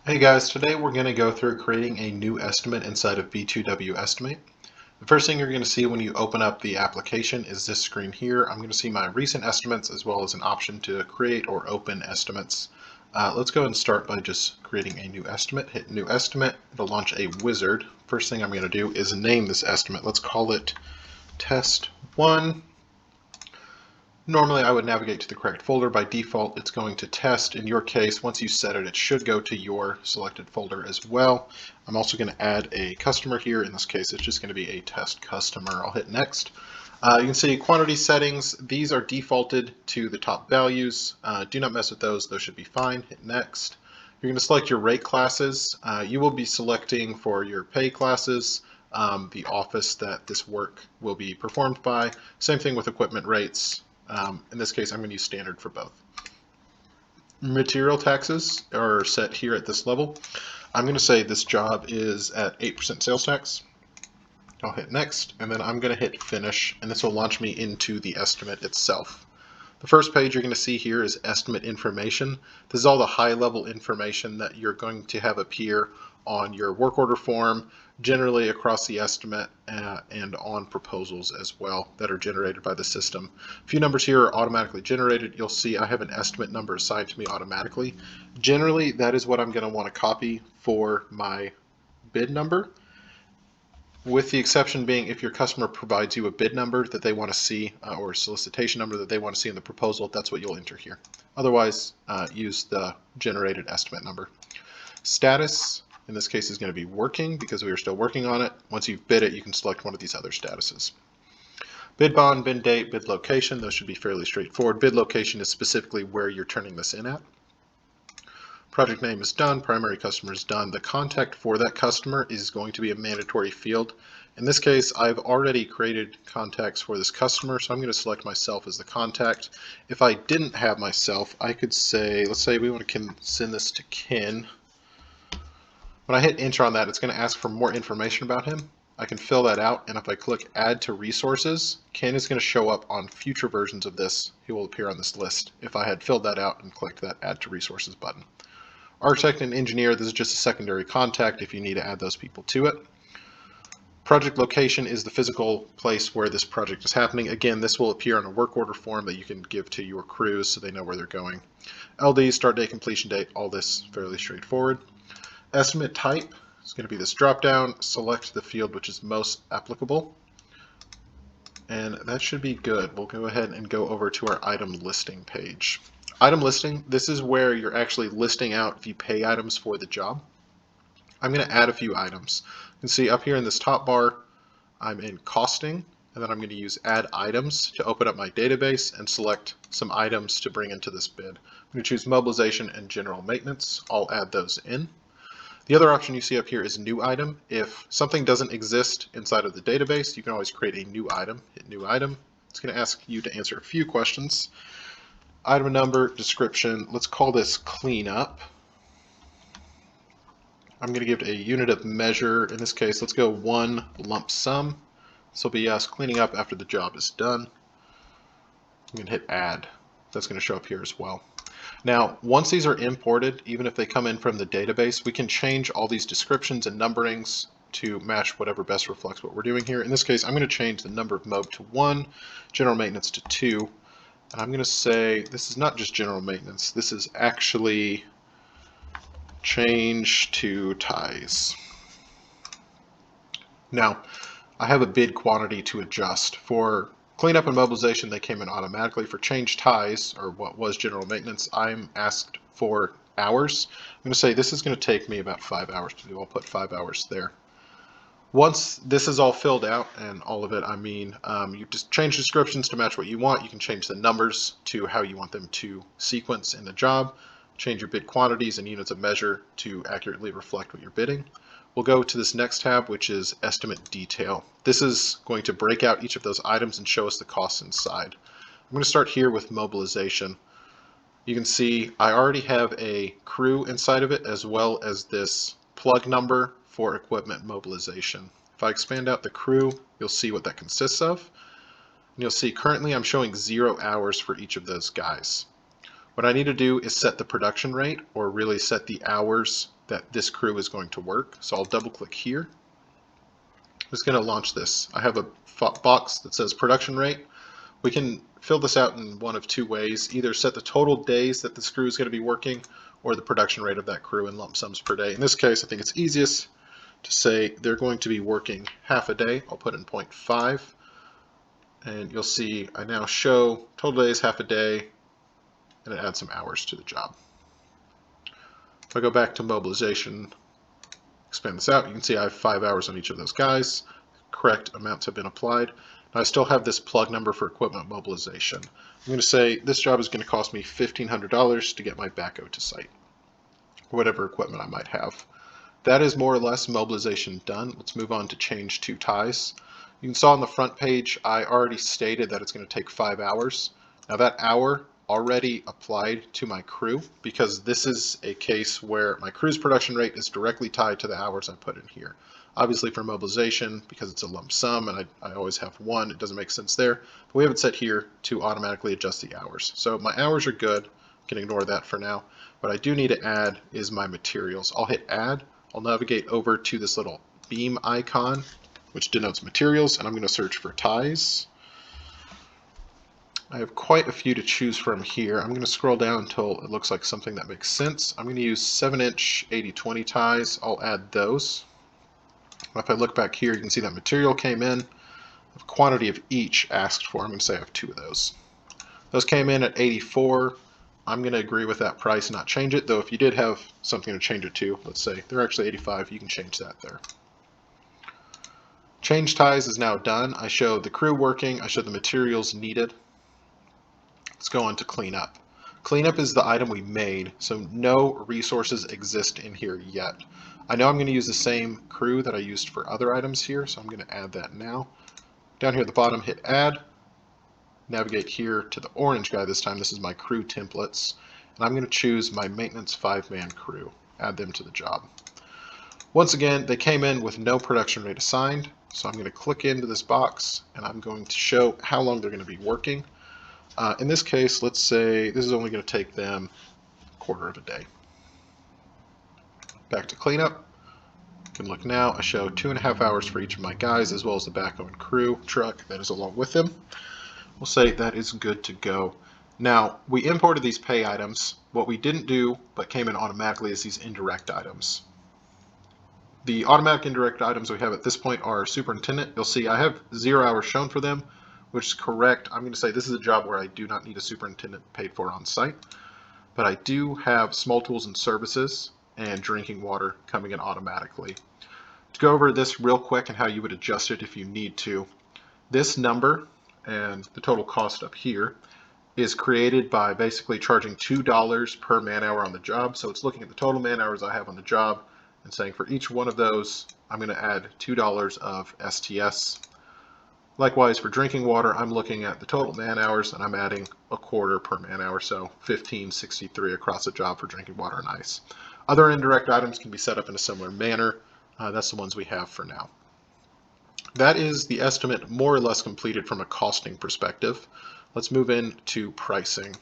Hey guys, today we're going to go through creating a new estimate inside of B2W Estimate. The first thing you're going to see when you open up the application is this screen here. I'm going to see my recent estimates as well as an option to create or open estimates. Let's go and start by just creating a new estimate. Hit new estimate. It'll launch a wizard. First thing I'm going to do is name this estimate. Let's call it test 1. Normally I would navigate to the correct folder. By default it's going to test. In your case, once you set it, it should go to your selected folder as well. I'm also going to add a customer here. In this case it's just going to be a test customer. I'll hit next. You can see quantity settings. These are defaulted to the top values. Do not mess with those. Those should be fine. Hit next. You're going to select your rate classes. You will be selecting for your pay classes the office that this work will be performed by. Same thing with equipment rates. In this case, I'm going to use standard for both. Material taxes are set here at this level. I'm going to say this job is at 8% sales tax. I'll hit next, and then I'm going to hit finish, and this will launch me into the estimate itself. The first page you're going to see here is estimate information. This is all the high-level information that you're going to have appear on your work order form, generally across the estimate, and on proposals as well that are generated by the system. A few numbers here are automatically generated. You'll see I have an estimate number assigned to me automatically. Generally, that is what I'm going to want to copy for my bid number, with the exception being if your customer provides you a bid number that they want to see or a solicitation number that they want to see in the proposal, that's what you'll enter here. Otherwise, use the generated estimate number. Status, in this case, is going to be working because we are still working on it. Once you've bid it, you can select one of these other statuses. Bid bond, bid date, bid location, those should be fairly straightforward. Bid location is specifically where you're turning this in at. Project name is done, primary customer is done. The contact for that customer is going to be a mandatory field. In this case, I've already created contacts for this customer, so I'm going to select myself as the contact. If I didn't have myself, I could say, let's say we want to send this to Ken. When I hit enter on that, it's going to ask for more information about him. I can fill that out, and if I click add to resources, Ken is going to show up on future versions of this. He will appear on this list if I had filled that out and clicked that add to resources button. Architect and engineer, this is just a secondary contact if you need to add those people to it. Project location is the physical place where this project is happening. Again, this will appear on a work order form that you can give to your crews so they know where they're going. LD, start date, completion date, all this fairly straightforward. Estimate type is going to be this drop down. Select the field which is most applicable. And that should be good. We'll go ahead and go over to our item listing page. Item listing, this is where you're actually listing out the pay items for the job. I'm going to add a few items. You can see up here in this top bar, I'm in costing, and then I'm going to use add items to open up my database and select some items to bring into this bid. I'm going to choose mobilization and general maintenance. I'll add those in. The other option you see up here is new item. If something doesn't exist inside of the database, you can always create a new item. Hit new item. It's going to ask you to answer a few questions. Item number, description, let's call this cleanup. I'm going to give it a unit of measure. In this case, let's go 1 lump sum. This will be us cleaning up after the job is done. I'm going to hit add. That's going to show up here as well. Now, once these are imported, even if they come in from the database, we can change all these descriptions and numberings to match whatever best reflects what we're doing here. In this case, I'm going to change the number of mob to 1, general maintenance to 2, and I'm going to say this is not just general maintenance, this is actually change to ties. Now, I have a bid quantity to adjust. For cleanup and mobilization, they came in automatically. For change ties, or what was general maintenance, I'm asked for hours. I'm going to say this is going to take me about 5 hours to do. I'll put 5 hours there. Once this is all filled out, and all of it, I mean, you just change descriptions to match what you want. You can change the numbers to how you want them to sequence in the job. Change your bid quantities and units of measure to accurately reflect what you're bidding. We'll go to this next tab, which is estimate detail. This is going to break out each of those items and show us the costs inside. I'm going to start here with mobilization. You can see I already have a crew inside of it, as well as this plug number for equipment mobilization. If I expand out the crew, you'll see what that consists of. And you'll see currently I'm showing 0 hours for each of those guys. What I need to do is set the production rate, or really set the hours that this crew is going to work. So I'll double click here. I'm just going to launch this. I have a box that says production rate. We can fill this out in one of two ways: either set the total days that this crew is going to be working, or the production rate of that crew in lump sums per day. In this case, I think it's easiest to say they're going to be working half a day. I'll put in 0.5, and you'll see I now show total days, half a day, and it adds some hours to the job. If I go back to mobilization, expand this out, you can see I have 5 hours on each of those guys. Correct amounts have been applied. Now I still have this plug number for equipment mobilization. I'm going to say this job is going to cost me $1,500 to get my backhoe to site, or whatever equipment I might have. That is more or less mobilization done. Let's move on to change two ties. You saw on the front page, I already stated that it's going to take 5 hours. Now that hour already applied to my crew, because this is a case where my crew's production rate is directly tied to the hours I put in here. Obviously for mobilization, because it's a lump sum and I always have one, it doesn't make sense there. But we have it set here to automatically adjust the hours. So my hours are good. I can ignore that for now. What I do need to add is my materials. I'll hit add. I'll navigate over to this little beam icon, which denotes materials, and I'm going to search for ties. I have quite a few to choose from here. I'm going to scroll down until it looks like something that makes sense. I'm going to use 7-inch 80/20 ties. I'll add those. If I look back here, you can see that material came in. The quantity of each asked for, I'm going to say I have 2 of those. Those came in at 84. I'm going to agree with that price and not change it, though if you did have something to change it to, let's say they're actually 85, you can change that there. Change ties is now done. I show the crew working, I show the materials needed. Let's go on to cleanup. Cleanup is the item we made, so no resources exist in here yet. I know I'm going to use the same crew that I used for other items here, so I'm going to add that now. Down here at the bottom, hit add. Navigate here to the orange guy this time. This is my crew templates. And I'm going to choose my maintenance 5-man crew. Add them to the job. Once again, they came in with no production rate assigned. So I'm going to click into this box and I'm going to show how long they're going to be working. In this case, let's say this is only going to take them a quarter of a day. Back to cleanup. You can look now. I show 2.5 hours for each of my guys, as well as the backhoe and crew truck that is along with them. We'll say that is good to go. Now, we imported these pay items. What we didn't do, but came in automatically, is these indirect items. The automatic indirect items we have at this point are superintendent. You'll see I have 0 hours shown for them, which is correct. I'm going to say this is a job where I do not need a superintendent paid for on site, but I do have small tools and services and drinking water coming in automatically. To go over this real quick and how you would adjust it if you need to, this number and the total cost up here is created by basically charging $2 per man hour on the job. So it's looking at the total man hours I have on the job and saying for each one of those, I'm going to add $2 of STS. Likewise, for drinking water, I'm looking at the total man hours and I'm adding a quarter per man hour, so $15.63 across the job for drinking water and ice. Other indirect items can be set up in a similar manner. That's the ones we have for now. That is the estimate more or less completed from a costing perspective. Let's move into pricing.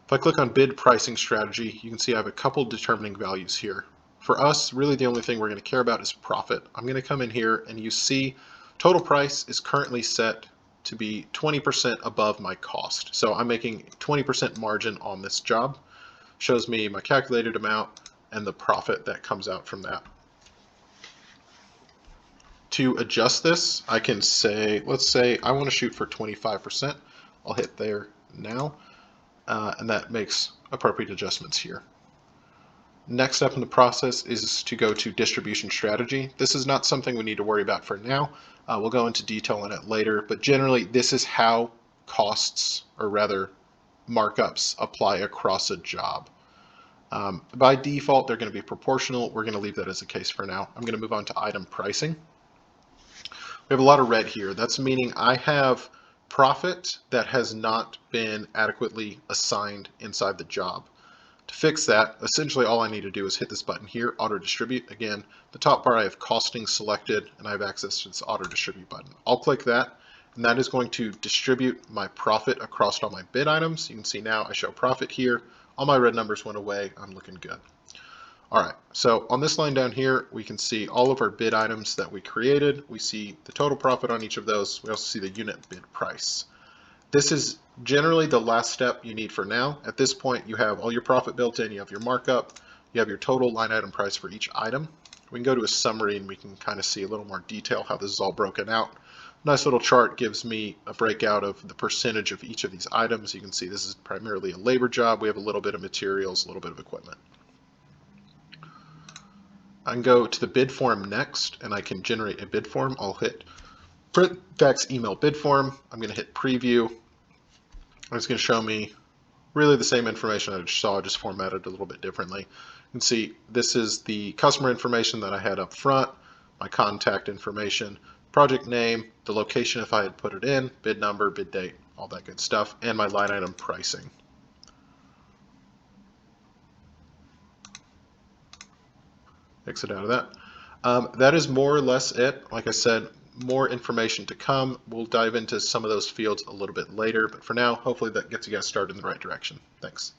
If I click on bid pricing strategy, you can see I have a couple determining values here. For us, really the only thing we're going to care about is profit. I'm going to come in here and you see total price is currently set to be 20% above my cost. So I'm making 20% margin on this job. Shows me my calculated amount and the profit that comes out from that. To adjust this, I can say, let's say I want to shoot for 25%. I'll hit there now, and that makes appropriate adjustments here. Next step in the process is to go to distribution strategy. This is not something we need to worry about for now. We'll go into detail on it later, but generally this is how costs, or rather markups, apply across a job. By default, they're going to be proportional. We're going to leave that as a case for now. I'm going to move on to item pricing. We have a lot of red here. That's meaning I have profit that has not been adequately assigned inside the job. To fix that, essentially all I need to do is hit this button here, auto distribute. Again, the top bar I have costing selected and I have access to this auto distribute button. I'll click that and that is going to distribute my profit across all my bid items. You can see now I show profit here. All my red numbers went away. I'm looking good. All right, so on this line down here, we can see all of our bid items that we created. We see the total profit on each of those. We also see the unit bid price. This is generally the last step you need for now. At this point, you have all your profit built in, you have your markup, you have your total line item price for each item. We can go to a summary and we can kind of see a little more detail how this is all broken out. Nice little chart gives me a breakout of the percentage of each of these items. You can see this is primarily a labor job. We have a little bit of materials, a little bit of equipment. I can go to the bid form next, and I can generate a bid form. I'll hit print, fax, email bid form. I'm going to hit preview. It's going to show me really the same information I just saw, just formatted a little bit differently. You can see this is the customer information that I had up front, my contact information, project name, the location if I had put it in, bid number, bid date, all that good stuff, and my line item pricing. Exit out of that. That is more or less it. Like I said, more information to come. We'll dive into some of those fields a little bit later, but for now, hopefully that gets you guys started in the right direction. Thanks.